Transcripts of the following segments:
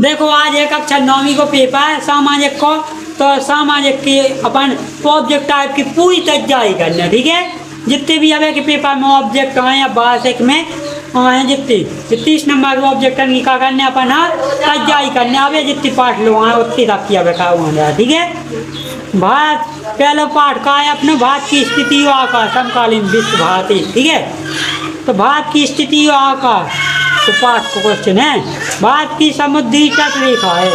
देखो आज एक कक्षा 9वीं को पेपर है सामाजिक को, तो सामाजिक के अपन ऑब्जेक्ट टाइप की पूरी तैयारी करना, ठीक है। जितने भी अब के पेपर में ऑब्जेक्ट आए या वार्षिक में आए जितने 30 नंबर के ऑब्जेक्ट की क्या करने अपन तैयारी करने अब जितने पाठ लो आए उतनी तक किया बैठा हुआ, ठीक है। भारत पहले पाठ का है अपने भारत की स्थिति और आकार समकालीन विश्व भारती, ठीक है। तो भारत की स्थिति और आकार तो पाठ को क्वेश्चन है, भारत की समुद्री तट रेखा है।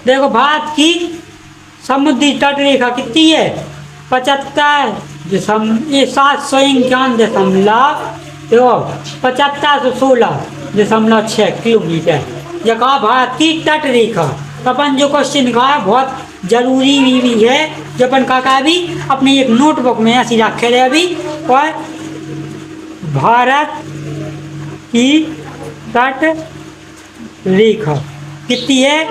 देखो भारत की समुद्री तट रेखा कितनी है 75,716.6 किलोमीटर। यह कहा भारत की तट रेखा। अपन जो क्वेश्चन का है बहुत जरूरी भी है, जो अपन का भी अपने एक नोटबुक में ऐसी रखे रहे अभी। और भारत की तट रेखा कितनी है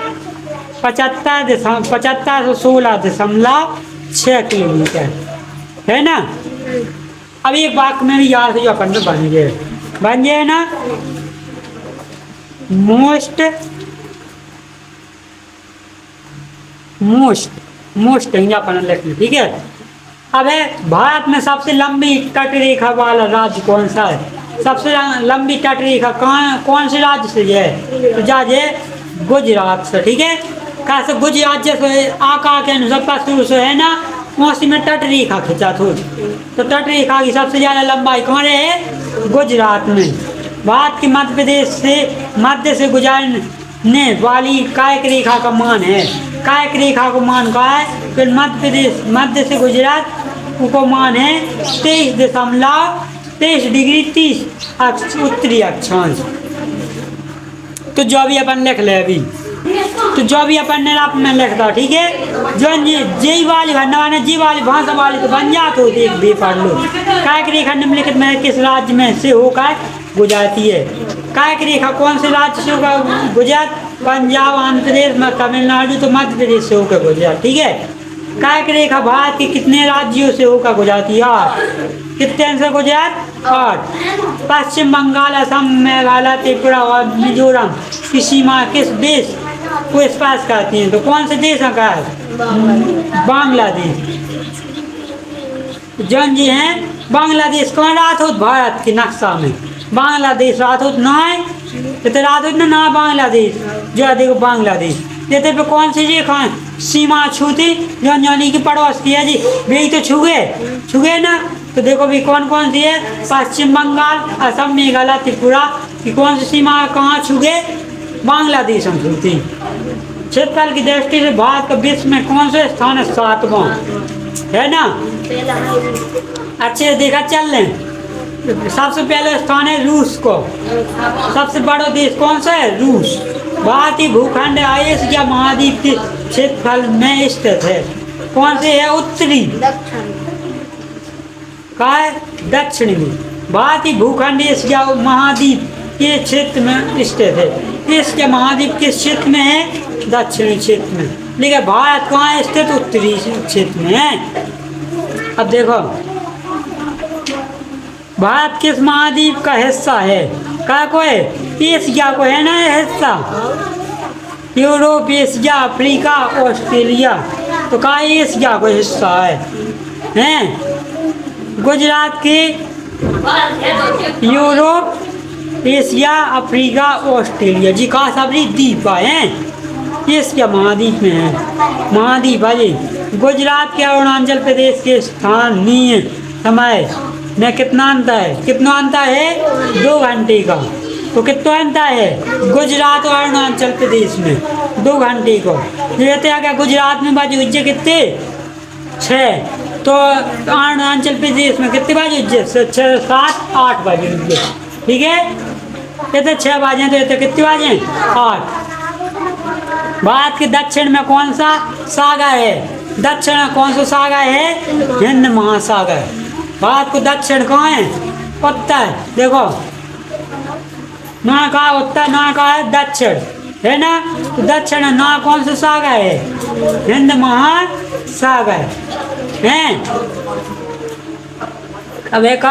75,716.6 किलोमीटर है ना। अब एक वाक्य में भी याद है अपन में बन गए ना, मोस्ट अपन लिख लें, ठीक है। अब है भारत में सबसे लंबी तट रेखा वाला राज्य कौन सा है। सबसे लंबी तट रेखा कौन से राज्य से है, तो जाजे गुजरात से, ठीक है। कैसे गुजरात जैसे आकार के अनुसार पशु से है ना, उसी में तट रेखा खिंचा थोड़ी, तो तट रेखा की सबसे ज़्यादा लंबाई कौन है गुजरात में। भारत के मध्य से गुजरने वाली कायिक रेखा का मान है, कायिक रेखा को मान का है, फिर मध्य से गुजरात को मान है 23 डिग्री 30 उत्तरी अक्षांश। तो जो भी अपन लिख ले अभी, तो जो भी अपन ने आप में लिखता, ठीक है। जो जी वाली भरने वाले जी वाली भाषा वाली तो बन जा, तो देख भी पढ़ लो। कायिक रेखा निम्नलिखित में किस राज्य में से होकर गुजरती है। कायिक रेखा कौन से राज्य से होकर गुजरात, पंजाब, आंध्र प्रदेश में, तमिलनाडु तो मध्य प्रदेश से होकर गुजरात, ठीक है। कायिक रेखा भारत के कितने राज्यों से होकर गुजरती है 8। कितने से गुजरात 8। पश्चिम बंगाल, असम, मेघालय, त्रिपुरा और मिजोरम की सीमा किस देश को स्पर्श करती हैं, तो कौन से देश का है बांग्लादेश। जौन जी हैं बांग्लादेश कौन रात हो भारत के नक्शा में, बांग्लादेश रात हो ना है, तो रात हो ना बांग्लादेश जो देखो बांग्लादेश जैसे पे कौन सी रेखा सीमा छूती जौन जानी की पड़ोस की है जी, वही तो छू गए ना। तो देखो भी कौन कौन सी है पश्चिम बंगाल, असम, मेघालय, त्रिपुरा की कौन सी सीमा कहाँ छू गए बांग्लादेश हम छूती। क्षेत्रफल की दृष्टि से भारत का विश्व में कौन सा स्थान है 7वां है ना। अच्छे देखा चल रहे, सबसे पहले स्थान है रूस को। सबसे बड़ा देश कौन सा है रूस। भारतीय भूखंड एशिया महाद्वीप के क्षेत्रफल में स्थित है। कौन से है उत्तरी का है दक्षिण में। भारतीय भूखंड एशिया महाद्वीप के क्षेत्र में स्थित है। एशिया महाद्वीप किस क्षेत्र में है दक्षिणी क्षेत्र में, लेकिन भारत कहाँ स्थित उत्तरी क्षेत्र में है। अब देखो भारत किस महाद्वीप का हिस्सा है, क्या को है एशिया को है ना ये हिस्सा, यूरोप, एशिया, अफ्रीका, ऑस्ट्रेलिया, तो का एशिया को हिस्सा है। गुजरात के यूरोप, एशिया, अफ्रीका, ऑस्ट्रेलिया जी का सबरी द्वीप हैं, एशिया महाद्वीप में है। महाद्वीप है गुजरात के अरुणाचल प्रदेश के स्थानीय समय में कितना अंतर है 2 घंटे का। तो कितना अंतर है गुजरात और अरुणाचल प्रदेश में 2 घंटे को। जैसे क्या गुजरात में बाजू उज्जे कितने 6, तो अरुणाचल प्रदेश में कितने बजे उज्जे 6, 7, 8 बजे उज्जे, ठीक है। जैसे 6 बजे तो ये कितने बजे 8। भारत के दक्षिण में कौन सा सागर है, दक्षिण में कौन सा सागर है हिंद महासागर। भारत को दक्षिण कहाँ है उत्तर, देखो ना कहा उत्तर ना कहा है दक्षिण है ना। तो दक्षिण ना कौन सा सागर है हिंद महासागर है। अब एक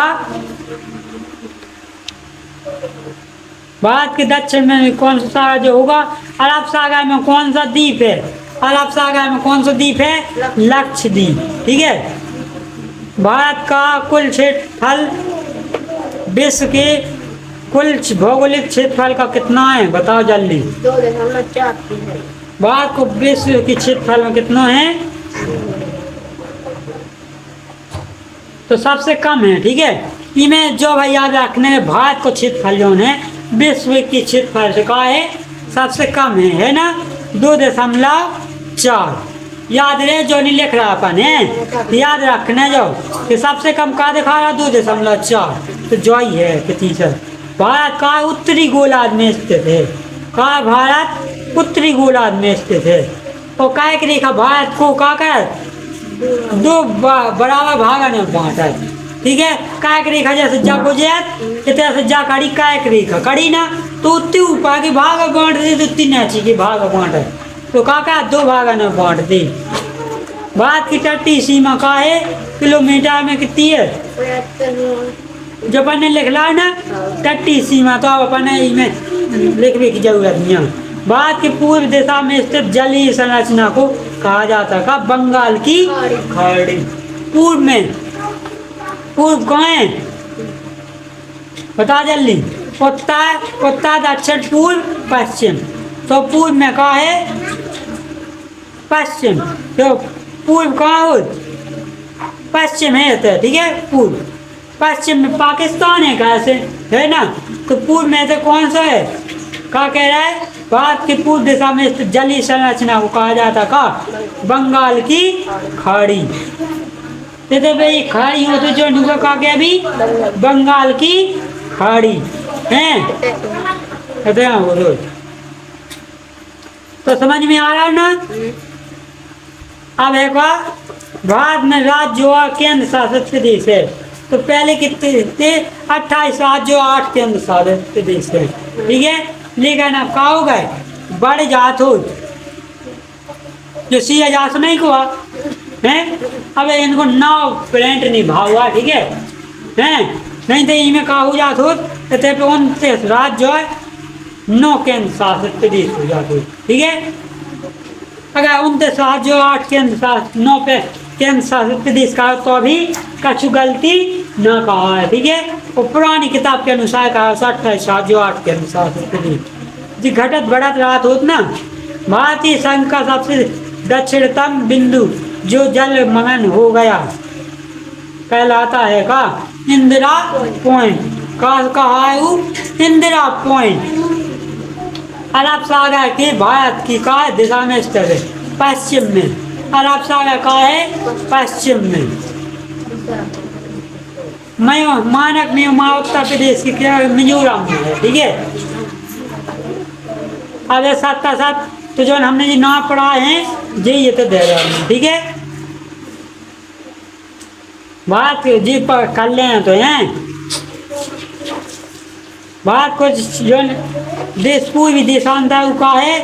भारत के दक्षिण में कौन सा सागर जो होगा? अरब सागर में कौन सा द्वीप है? अरब सागर में कौन सा द्वीप है? लक्षद्वीप। ठीक है। भारत का कुल क्षेत्रफल विश्व के कुल भौगोलिक क्षेत्रफल का कितना है? बताओ जल्दी। 2.4 है। भारत को विश्व के क्षेत्रफल में कितना है? तो सबसे कम है। ठीक है। इमें जो भाई याद रखने, भारत को क्षेत्रफल जो है विश्व के क्षेत्रफल से कहा है सबसे कम है ना? 2.4। याद रहे जो नहीं लिख रहा अपन है, याद रखने जो कि सबसे कम का दिखा रहा 2.4, तो जो ही है प्रतिशत। भारत का उत्तरी गोलार्ध में स्थित है। कहा भारत उत्तरी गोलार्ध में स्थित है। और काय की रेखा भारत को का कर दो बराबर भागा में बांटा है। ठीक है। कायक रेखा जैसे जा गुजरात इतना से जा कड़ी कायक रेखा कड़ी ना, तो उतनी ऊपर के भाग बांट दे, तो उतनी नीचे के भाग बांट है, तो का 2 भागा में बांट दे। भारत की तटीय सीमा का है किलोमीटर में कितनी है? 75। जो अपन ने लिख ला ना तटीय सीमा, तो अब अपन इसमें लिखने की जरूरत नहीं है। भारत के पूर्व दिशा में स्थित जलीय संरचना को कहा जाता है बंगाल की खाड़ी। पूर्व में, पूर्व कहाँ है? बता जल्दी। उत्तर दक्षिण पूर्व पश्चिम। तो पूर्व में कहाँ है? पश्चिम। तो पूर्व कहाँ हो? पश्चिम है तो ठीक है। पूर्व पश्चिम में पाकिस्तान है कैसे है ना? तो पूर्व में तो कौन सा है? क्या कह रहा है? भारत की पूर्व दिशा में स्थित जलीय संरचना को कहा जाता का बंगाल की खाड़ी। तो भाई खाड़ी हो तो जो नुका का क्या भी बंगाल की खाड़ी है। तो समझ में आ रहा है ना? अब एक बार भारत में राज्य और केंद्र शासित प्रदेश है। तो पहले कितने थे? 28 राज्य और 8 केंद्र शासित प्रदेश है। ठीक है। लेकिन अब क्या हो गए? बड़े जात हो जो सी जात नहीं हुआ है। अब इनको 9 प्लेंट निभा हुआ। ठीक है। नहीं तो इनमें क्या हो जात हो? 29 राज्य जो है 9 केंद्र शासित प्रदेश हो जाते। ठीक है। अगर 29 राज्य 8 केंद्र शासित 9 पे केंद्र शासित प्रदेश का तो अभी कछु गलती न कहा है। ठीक है। और पुरानी किताब के अनुसार कहा 28 राज्य 8 केंद्र शासित प्रदेश जी घटत बढ़त रात होत ना। भारतीय संघ का सबसे दक्षिणतम बिंदु जो जल मगन हो गया कहलाता है का इंदिरा पॉइंट। कहा है वो? इंदिरा पॉइंट। अरब सागर के भारत की का दिशा में स्थित है? पश्चिम में। अरब सागर का है पश्चिम में। मानक में उत्तर प्रदेश की क्या मिजोरम में है। ठीक है। अब 7 तो जो हमने जी नाम पढ़ा है जी ये तो दे रहा हूँ। ठीक है। बात जी पर कर ले तो हैं बात को जो देश पूर्वी देशांतर का है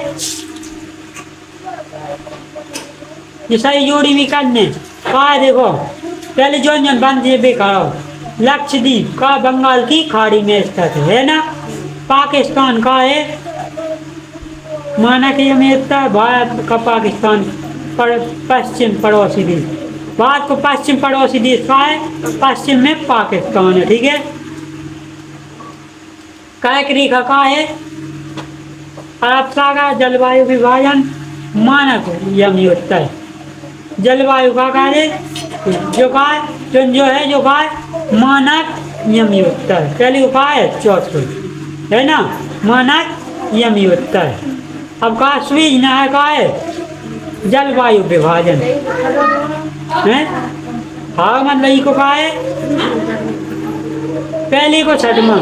ये सही जोड़ी भी करने का है। देखो पहले जो बंद ये बेकार लक्षद्वीप का बंगाल की खाड़ी में स्थित है ना। पाकिस्तान का है माना कि अमेरिका भारत का पाकिस्तान पश्चिम पड़ोसी देश। भारत को पश्चिम पड़ोसी देश का है, पश्चिम में पाकिस्तान है। ठीक है। कायक रेखा का है अरब सागर जलवायु विभाजन मानक यमी उत्तर। जलवायु का कार्य जो का जो का मानक यमी उत्तर पहली उपाय है चौथे है ना। मानक यमी उत्तर। अब का स्वीज न है का है जलवायु विभाजन है। हाँ मतलब को का है पहले को छठवा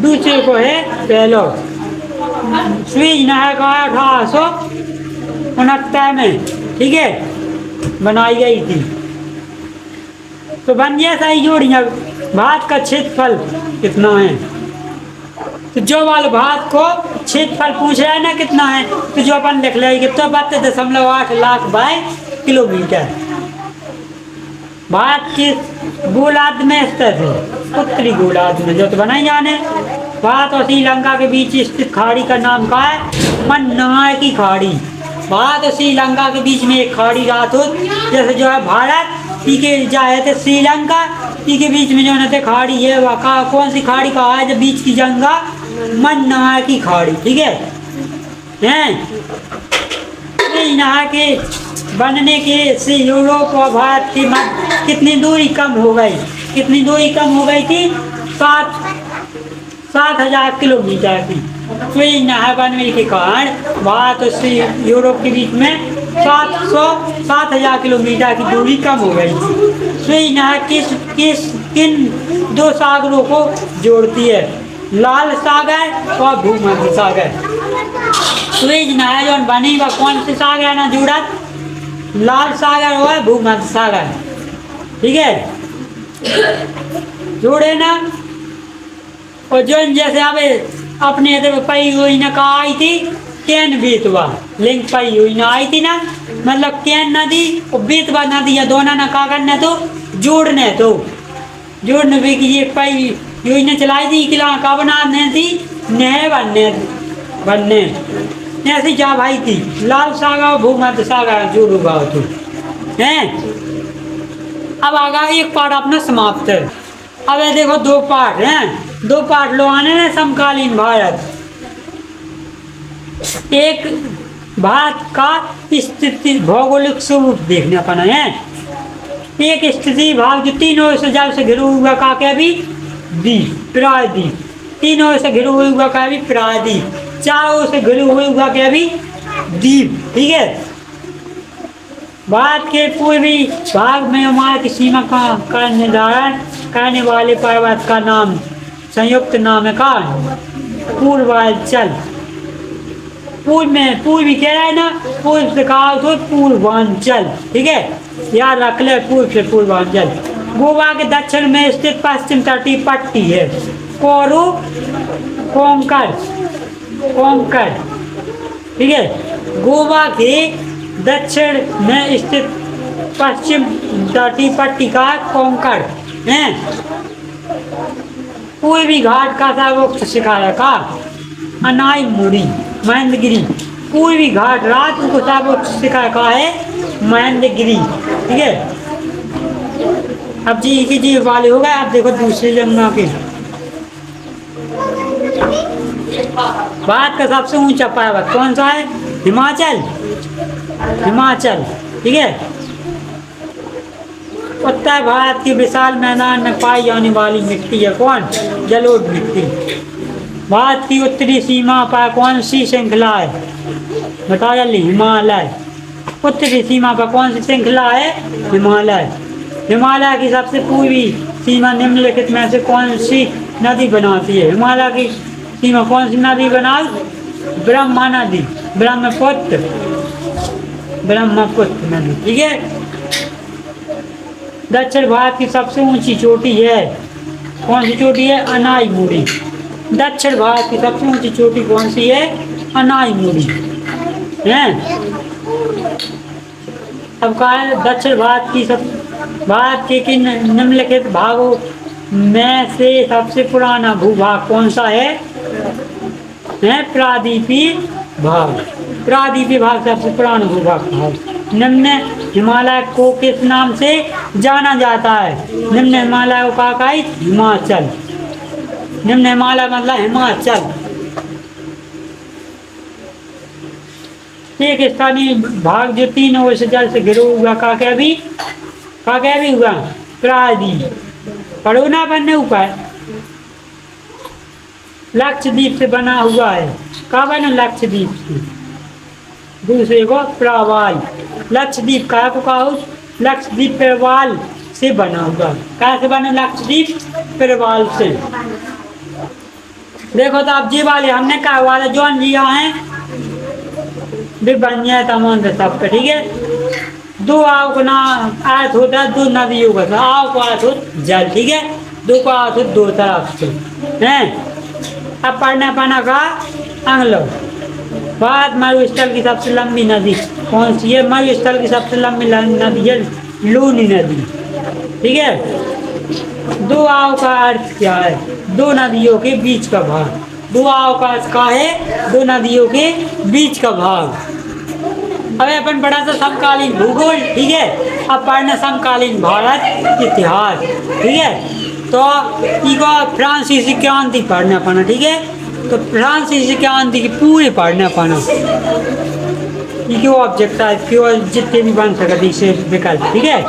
दूसरे को है पहलो। स्वीज न है का 1869 में। ठीक है बनाई गई थी। तो बन गया सही जोड़ियाँ। भारत का क्षेत्रफल कितना है? तो जो वाले भारत को क्षेत्रफल पूछ रहा है ना कितना है, तो जो अपन लिख लेंगे तो 32.8 लाख बाय किलोमीटर। भारत के गोलार्ध में स्थित है, उत्तरी गोलार्ध में, जो तो बना ही जाने। भारत और श्रीलंका के बीच स्थित खाड़ी का नाम क्या है? मन्नार की खाड़ी। भारत और श्रीलंका के बीच में एक खाड़ी रात हो, जैसे जो है भारत पी के जाए थे श्रीलंका, पी के बीच में जो है खाड़ी है, वह कौन सी खाड़ी कहा है? जब बीच की जगह मन्नार की खाड़ी, ठीक है हैं। यहाँ के बनने के से यूरोप और भारत के मध्य कितनी दूरी कम हो गई? कितनी दूरी कम हो गई थी? 7,000 किलोमीटर की। तो ये नहर बनने के कारण भारत और यूरोप के बीच में 7,000 किलोमीटर की दूरी कम हो गई थी। तो ये नहर किन दो सागरों को जोड़ती है? लाल सागर और भूमध्य सागर। स्वेज नहर जो बनी वह कौन से सागर ना जुड़त? लाल सागर और भूमध्य सागर, ठीक है, जोड़े ना। और जो जैसे अब अपने पई हुई ना कहा आई थी कैन बेतवा, लिंक पई हुई ना आई थी ना, मतलब कैन नदी और बेतवा नदी, या दोनों ना कहा करने तो जोड़ने, तो जोड़ने भी कि ये पई योजना चलाई थी कि का बनाने थी नहर बनने ऐसी जा भाई थी। लाल सागर भूमध्य सागर जोड़ूगा तो हैं। अब आगा एक पार्ट अपना समाप्त है। अब ये देखो दो पार्ट हैं, दो पार्ट लो आने ने समकालीन भारत। एक भारत का स्थिति भौगोलिक स्वरूप देखने अपना है। एक स्थिति भाग जो तीनों से जल से घिरा हुआ का क्या भी द्वीप, प्रायद्वीप, तीनों से घिरा हुआ का भी प्रायद्वीप, चारों से घिरे हुए हुआ क्या भी द्वीप, ठीक है। भारत के पूर्वी भाग में हमारे की सीमा का निर्धारण करने वाले पर्वत का नाम संयुक्त नाम है का पूर्वांचल। पूर्व में पूर्वी कह रहा है ना, पूर्व से कहा तो पूर्वांचल, ठीक है, याद रख ले, पूर्व से पूर्वांचल। गोवा के दक्षिण में स्थित पश्चिम तटीय पट्टी है कोरू कोंकण, ठीक है। गोवा के दक्षिण में स्थित पश्चिम तटीय पट्टी का कोंकण है। पूर्वी घाट का सर्वोच्च शिखर का अनाई मुड़ी महेंद्रगिरी। पूर्वी घाट रात को सर्वोच्च शिखर का है महेंद्रगिरी, ठीक है। अब जी की जी वाले हो गए। अब देखो दूसरी जमुना के भारत का सबसे ऊंचा पर्वत कौन सा है? हिमाचल, हिमाचल, ठीक है। उत्तर भारत के विशाल मैदान में पाई जाने वाली मिट्टी है कौन? जलोढ़ मिट्टी। भारत की उत्तरी सीमा पर कौन सी श्रृंखला है? बता जल्दी। हिमालय। उत्तरी सीमा पर कौन सी श्रृंखला है? हिमालय। हिमालय की सबसे पूर्वी सीमा निम्नलिखित में से कौन सी नदी बनाती है? हिमालय की सीमा कौन सी नदी बनाई? ब्रह्मा नदी, ब्रह्मपुत्र, ब्रह्मपुत्र नदी, ठीक है। दक्षिण भारत की सबसे ऊंची चोटी है कौन सी चोटी है? अनाई मुड़ी। दक्षिण भारत की सबसे ऊंची चोटी कौन सी है? अनाई मुड़ी है। अब कहा है दक्षिण भारत की भारत के निम्नलिखित भागों में से सबसे पुराना भूभाग कौन सा है? प्रायद्वीपीय भाग। प्रायद्वीपीय भाग सबसे पुराना भूभाग है। निम्न हिमालय को किस नाम से जाना जाता है? निम्न हिमालय को कहा है हिमाचल। निम्न हिमालय मतलब हिमाचल। एक स्थानीय भाग जो तीन ओर से जल से घिरा हुआ का क्या भी हुआ? प्रायद्वीप। पढ़ो ना बनने ऊपर। लक्षद्वीप से बना हुआ है। कहा बना? लक्षद्वीप से। दूसरे को प्रवाल। लक्षद्वीप का लक्षद्वीप प्रवाल से बना हुआ। कहाँ से बना? लक्षद्वीप प्रवाल से। देखो तो अब जी वाले हमने कहा वाले जो जिया है भी बन जाए तमाम सब पे, ठीक है। दो आव को ना आयत होता है, दो नदियों का आव को आयत हो जल, ठीक है। दो को आयत हो दो तरफ से हैं। अब पढ़ना पाना का अंगलो। भारत मरुस्थल की सबसे लंबी नदी कौन सी है? मरुस्थल की सबसे लंबी नदी है लूनी नदी। ठीक है। दो आव का अर्थ क्या है? दो नदियों के बीच का भाग। दो आव का अर्थ क्या है? दो नदियों के बीच का भाग। अब अपन पढ़ा था समकालीन भूगोल, ठीक है। अब पढ़ना समकालीन भारत इतिहास, ठीक है। तो इको फ्रांसीसी क्रांति पढ़ना पाना, ठीक है। तो फ्रांसीसी क्रांति की पूरी पढ़ना पाना, क्यों ऑब्जेक्ट है, क्यों जितने भी बन सकते इसे विकल्प, ठीक है।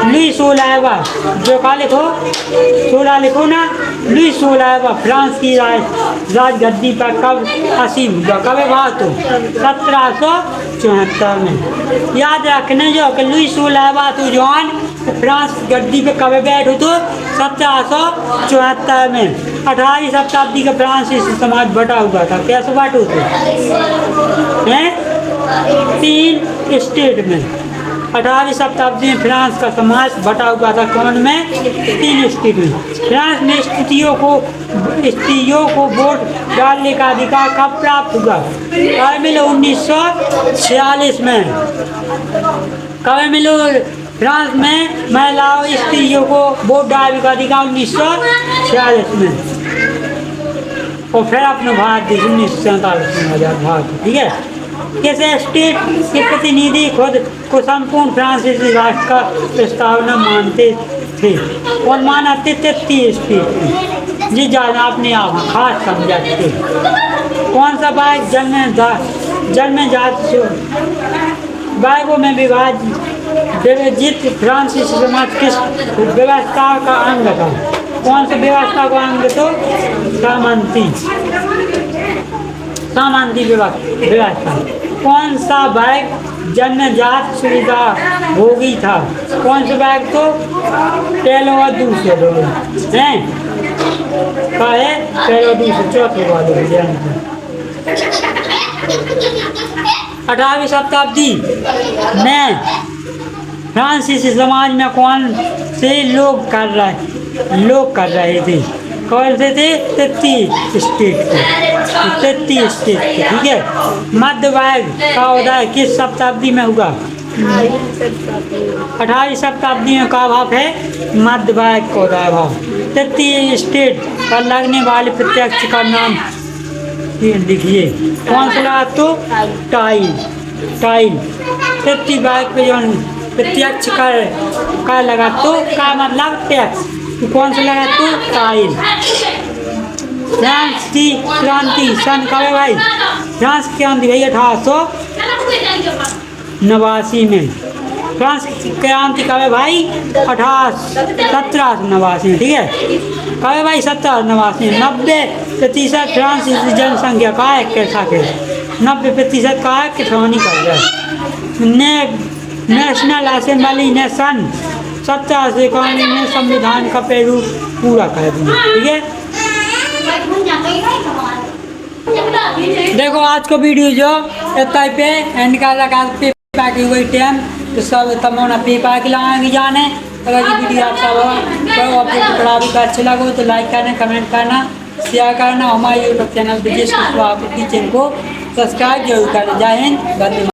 लुई 16वां जो का लिखो 16 लिखो ना। लुई 16वां फ्रांस की राजगद्दी पर कब हसीन हुआ? कब है बात हो? 1774 में। याद रखने जो कि लुई 16वां तो जॉन फ्रांस गद्दी पे कब बैठो तो 1774 में। 18वीं शताब्दी का फ्रांसीसी समाज बटा हुआ था। कैसे बांटो थे? हैं 3 स्टेट में। 18वीं शताब्दी में फ्रांस का समाज बटा हुआ था कौन में? 3 स्टेट में। फ्रांस में स्त्रियों को वोट डालने का अधिकार कब प्राप्त हुआ? कब मिलो? 1946 में। कब मिलो? फ्रांस में महिलाओं स्त्रियों को वोट डालने का अधिकार 1946 में। और फिर अपने भारत देश 1947 में आजाद भारत, ठीक है। कैसे स्टेट के प्रतिनिधि खुद को संपूर्ण फ्रांसीसी राष्ट्र का प्रस्तावना मानते थे और मानते थे 30 स्टेट जी ज़्यादा अपने आप खास समझते। कौन सा बाइक जन्मजात बाइकों में विभाजित फ्रांसीसी समाज किस व्यवस्था का अंग था? कौन सा व्यवस्था का अंग? तो सामंती व्यवस्था। कौन सा बैग जन्मजात सुविधा भोगी था? कौन सा बैग? तो पहले और दूसरे लोग हैं का है, पहले और दूसरे चौथे वाले। 18वीं शताब्दी में फ्रांसीसी समाज में कौन से लोग कर रहे थे? कौन से थे? 33 स्टेट थे, ठीक है। मध्य वर्ग का उदय किस शताब्दी में हुआ? 18वीं शताब्दी में का भाव है? मध्य वर्ग का उदय भाव। 33 स्टेट पर लगने वाले प्रत्यक्ष का नाम लिखिए। कौन सा लगा? तो टाइल। 33 वर्ग पे जो प्रत्यक्ष का लगा तो का मतलब टैक्स। कौन सा लगा? तो टाइल। फ्रांस की क्रांति सन कब है भाई? फ्रांस की क्रांति भाई 1889 में। फ्रांस की क्रांति कब है भाई? 1789 में, ठीक है। कब है भाई? 1789 में। 90% फ्रांसीसी जनसंख्या का है कैसा के 90% का है किसानी कर जाए। नेशनल असेंबली ने सन 1791 में संविधान का पहलू पूरा कर दिया, ठीक है। देखो आज को वीडियो जो इतना पे एंड का लगा पेपर की हुई टाइम तो सब तमाम पेपर के लगाएंगे जाने। अगर ये वीडियो आप सब पढ़ाई का अच्छा लगा तो लाइक करना, कमेंट करना, शेयर करना। हमारे यूट्यूब चैनल विजय कुशवाहा को सब्सक्राइब जरूर करना। जय हिंद, वंदे मातरम।